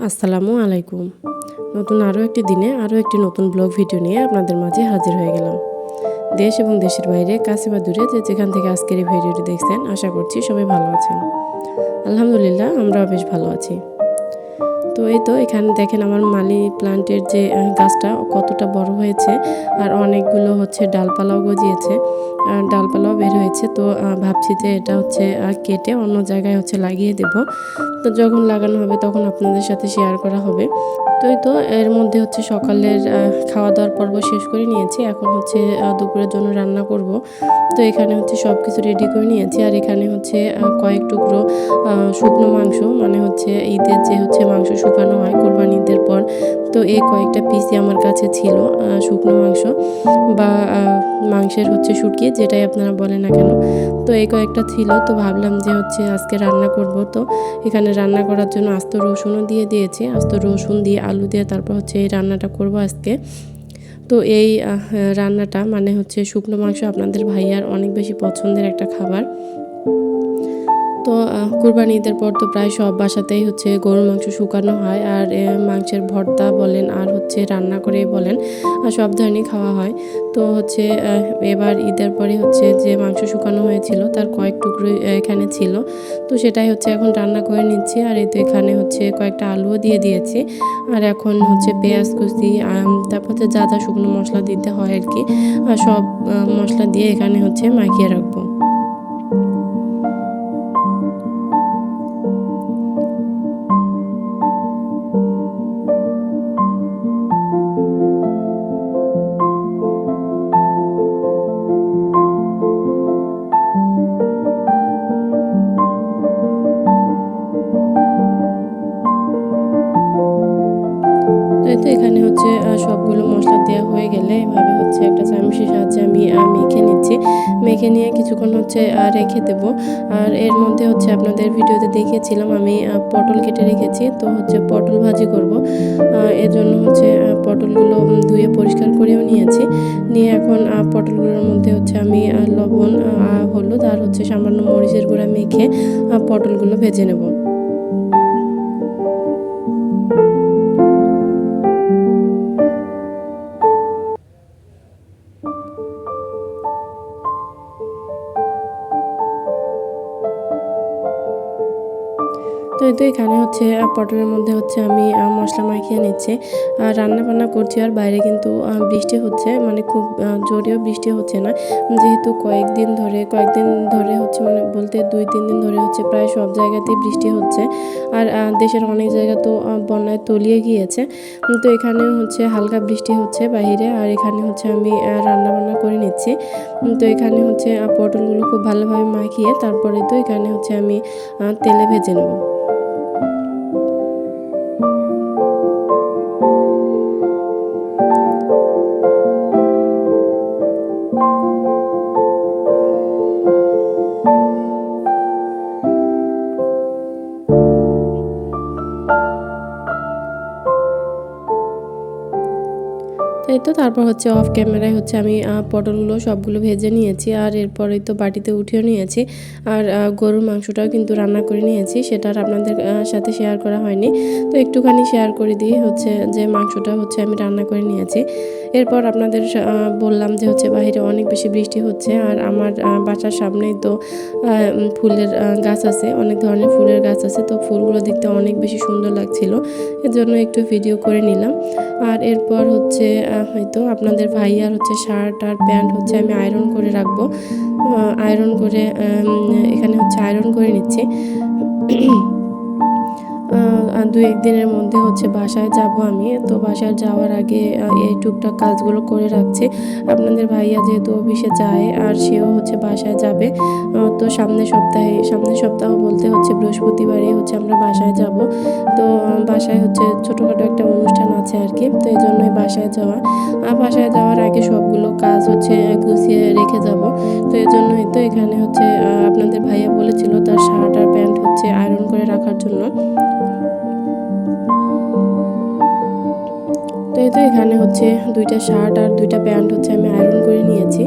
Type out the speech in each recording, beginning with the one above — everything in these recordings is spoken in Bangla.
আসসালামু আলাইকুম। নতুন আরও একটি দিনে আরও একটি নতুন ব্লগ ভিডিও নিয়ে আপনাদের মাঝে হাজির হয়ে গেলাম। দেশ এবং দেশের বাইরে কাছে বা দূরে যেখান থেকে আজকের এই ভিডিওটি দেখছেন, আশা করছি সবাই ভালো আছেন। আলহামদুলিল্লাহ, আমরাও বেশ ভালো আছি। তো এই তো এখানে দেখেন আমার মানি প্লান্টের যে গাছটা কতটা বড় হয়েছে, আর অনেকগুলো ডালপালাও গজিয়েছে, ডালপালাও বের হয়েছে। তো ভাবছি যে এটা কেটে অন্য জায়গায় লাগিয়ে দেব। তো যখন লাগানো হবে তখন আপনাদের সাথে শেয়ার করা হবে। তো এই তো এর মধ্যে সকালের খাওয়া দাওয়ার পর্ব শেষ করে নিয়েছি। এখন দুপুরের জন্য রান্না করব। তো এখানে সব কিছু রেডি করে নিয়েছি। আর এখানে কয়েক টুকরো শুকনো মাংস, মানে ঈদের যে মাংস শুকানো হয় কোরবানি ঈদের পর, তো এই কয়েকটা পিসই আমার কাছে ছিল, শুকনো মাংস বা মাংসের শুটকি, যেটাই আপনারা বলেন না কেন। তো এই কয়েকটা ছিল, তো ভাবলাম যে আজকে রান্না করব। তো এখানে রান্না করার জন্য আস্ত রসুনও দিয়ে দিয়েছি। আস্ত রসুন দিয়ে আলু দিয়ে তারপর এই রান্নাটা করব আজকে। তো এই রান্নাটা মানে শুকনো মাংস আপনাদের ভাইয়ার অনেক বেশি পছন্দের একটা খাবার। তো কুরবানি ঈদের পর তো প্রায় সব বাসাতেই গরুর মাংস শুকানো হয়, আর মাংসের ভর্তা বলেন আর রান্না করে বলেন, সব ধরনের খাওয়া হয়। তো এবার ঈদের পরে যে মাংস শুকানো হয়েছিল তার কয়েক টুকরো এখানে ছিল। তো সেটাই এখন রান্না করে নিচ্ছি। আর এই তো এখানে কয়েকটা আলুও দিয়ে দিয়েছি। আর এখন পেঁয়াজ কুচি, তারপর যা যা শুকনো মশলা দিতে হয় আর কি, সব মশলা দিয়ে এখানে মাখিয়ে রাখবো। তো এখানে সবগুলো মশলা দেওয়া হয়ে গেলে এভাবে একটা চামচের সাহায্যে আমি মেখে নিচ্ছি। মেখে নিয়ে কিছুক্ষণ রেখে দেব। আর এর মধ্যে আপনাদের ভিডিওতে দেখিয়েছিলাম আমি পটল কেটে রেখেছি। তো পটল ভাজি করব। এর জন্য পটলগুলো ধুয়ে পরিষ্কার করেও নিয়েছি। নিয়ে এখন পটলগুলোর মধ্যে আমি লবণ, হলুদ আর সামান্য মরিচের গুঁড়া মেখে পটলগুলো ভেজে নেব। তো এই তো এখানে পটলের মধ্যে আমি মশলা মাখিয়ে নিচ্ছি। আর রান্না বান্না করছি, আর বাইরে কিন্তু বৃষ্টি হচ্ছে, মানে খুব জোরেও বৃষ্টি হচ্ছে না, যেহেতু কয়েকদিন ধরে মানে বলতে 2-3 দিন ধরে প্রায় সব জায়গাতেই বৃষ্টি হচ্ছে। আর দেশের অনেক জায়গা তো বন্যায় তলিয়ে গিয়েছে। তো এখানে হালকা বৃষ্টি হচ্ছে বাইরে। আর এখানে আমি রান্না বান্না করে নিচ্ছি। তো এখানে পটলগুলো খুব ভালোভাবে মাখিয়ে তারপরে তো এখানে আমি তেলে ভেজে নেব। এই তো তারপর অফ ক্যামেরায় আমি পটলগুলো সবগুলো ভেজে নিয়েছি। আর এরপরেই তো বাটিতে উঠিয়ে নিয়েছি। আর গরুর মাংসটাও কিন্তু রান্না করে নিয়েছি, সেটা আর আপনাদের সাথে শেয়ার করা হয়নি। তো একটুখানি শেয়ার করে দিই যে মাংসটা আমি রান্না করে নিয়েছি। এরপর আপনাদের বললাম যে বাইরে অনেক বেশি বৃষ্টি হচ্ছে। আর আমার বাসার সামনেই তো ফুলের গাছ আছে, অনেক ধরনের ফুলের গাছ আছে। তো ফুলগুলো দেখতে অনেক বেশি সুন্দর লাগছিল, এর জন্য একটু ভিডিও করে নিলাম। আর এরপর হয়তো আপনাদের ভাইয়ার শার্ট আর প্যান্ট আমি আয়রন করে রাখবো। আয়রন করে এখানে আয়রন করে নিচ্ছি। 2-1 দিনের মধ্যে বাসায় যাব আমি। তো বাসায় যাওয়ার আগে এই টুকটাক কাজগুলো করে রাখছি। আপনাদের ভাইয়া যেহেতু অফিসে যায় আর সেও বাসায় যাবে, তো সামনের সপ্তাহ বলতে বৃহস্পতিবারে আমরা বাসায় যাব। তো বাসায় ছোটোখাটো একটা অনুষ্ঠান আছে আর কি, তো এই জন্যই বাসায় যাওয়া। আর বাসায় যাওয়ার আগে সবগুলো কাজ গুছিয়ে রেখে যাব। তো এই জন্যই তো এখানে আপনাদের ভাইয়া বলেছিল তার শার্ট আর প্যান্ট আয়রন করে রাখার জন্য। তো এই তো এখানে 2টা শার্ট আর 2টা প্যান্ট আমি আয়রন করে নিয়েছি।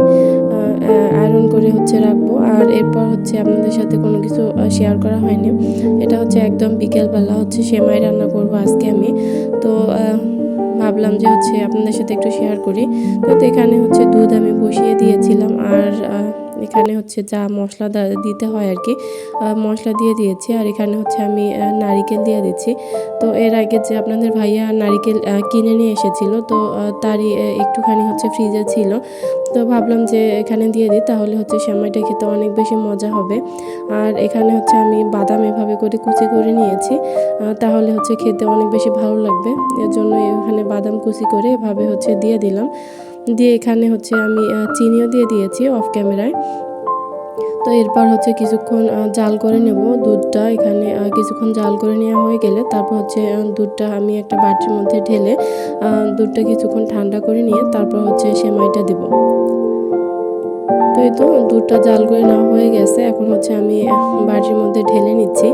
আয়রন করে হচ্ছে রাখবো। আর এরপর হচ্ছে আপনাদের সাথে কোনো কিছু শেয়ার করা হয়নি। এটা হচ্ছে একদম বিকেলবেলা হচ্ছে সেমাই রান্না করব আজকে আমি। তো ভাবলাম যে হচ্ছে আপনাদের সাথে একটু শেয়ার করি। তো এখানে হচ্ছে দুধ আমি বসিয়ে দিয়েছিলাম, আর এখানে হচ্ছে যা মশলা দিতে হয় আর কি মশলা দিয়ে দিয়েছি। আর এখানে হচ্ছে আমি নারিকেল দিয়ে দিচ্ছি। তো এর আগে যে আপনাদের ভাইয়া নারিকেল কিনে নিয়ে এসেছিল, তো তারই একটুখানি হচ্ছে ফ্রিজে ছিল। তো ভাবলাম যে এখানে দিয়ে দিই, তাহলে হচ্ছে সেমাইটা খেতে অনেক বেশি মজা হবে। আর এখানে হচ্ছে আমি বাদাম এভাবে করে কুচি করে নিয়েছি, তাহলে হচ্ছে খেতে অনেক বেশি ভালো লাগবে। এর জন্য এখানে বাদাম কুচি করে এভাবে হচ্ছে দিয়ে দিলাম। দিয়ে এখানে হচ্ছে আমি চিনিও দিয়ে দিয়েছি অফ ক্যামেরায়। তো এরপর হচ্ছে কিছুক্ষণ জাল করে নেব দুধটা। এখানে কিছুক্ষণ জাল করে নেওয়া হয়ে গেলে তারপর হচ্ছে দুধটা আমি একটা বাটির মধ্যে ঢেলে দুধটা কিছুক্ষণ ঠান্ডা করে নিয়ে তারপর হচ্ছে সেমাইটা দেব। তো এই তো দুধটা জাল করে নেওয়া হয়ে গেছে। এখন হচ্ছে আমি বাটির মধ্যে ঢেলে নিচ্ছি।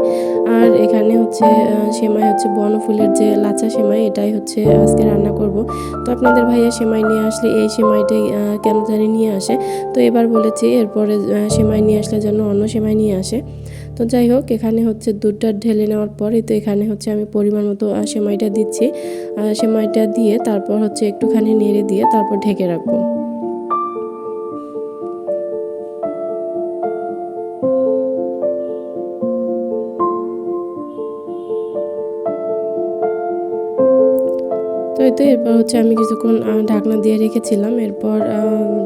আর এখানে হচ্ছে সেমাই হচ্ছে বনফুলের যে লাচা সেমাই, এটাই হচ্ছে আজকে রান্না করব। তো আপনাদের ভাইয়া সেমাই নিয়ে আসলে এই সেমাইটাই কেন জানি নিয়ে আসে। তো এবার বলেছি এরপরে সেমাই নিয়ে আসলে যেন অন্য সেমাই নিয়ে আসে। তো যাই হোক, এখানে হচ্ছে দুধটা ঢেলে নেওয়ার পরে তো এখানে হচ্ছে আমি পরিমাণ মতো সেমাইটা দিচ্ছি। সেমাইটা দিয়ে তারপর হচ্ছে একটুখানি নেড়ে দিয়ে তারপর ঢেকে রাখবো। তো এই তো এরপর হচ্ছে আমি কিছুক্ষণ ঢাকনা দিয়ে রেখেছিলাম। এরপর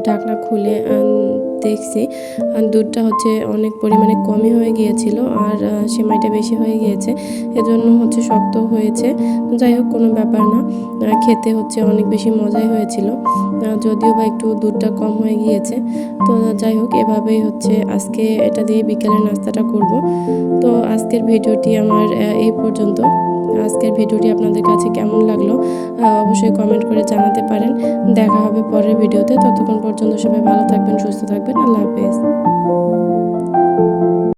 ঢাকনা খুলে দেখছি দুধটা হচ্ছে অনেক পরিমাণে কমই হয়ে গিয়েছিল, আর সেমাইটা বেশি হয়ে গিয়েছে, এজন্য হচ্ছে শক্ত হয়েছে। যাই হোক, কোনো ব্যাপার না, খেতে হচ্ছে অনেক বেশি মজাই হয়েছিল, যদিও বা একটু দুধটা কম হয়ে গিয়েছে। তো যাই হোক, এভাবেই হচ্ছে আজকে এটা দিয়ে বিকেলের নাস্তাটা করব। তো আজকের ভিডিওটি আমার এই পর্যন্ত। আজকের ভিডিওটি আপনাদের কাছে কেমন লাগলো অবশ্যই কমেন্ট করে জানাতে পারেন। দেখা হবে পরের ভিডিওতে। ততক্ষণ পর্যন্ত সবাই ভালো থাকবেন, সুস্থ থাকবেন। আল্লাহ হাফেজ।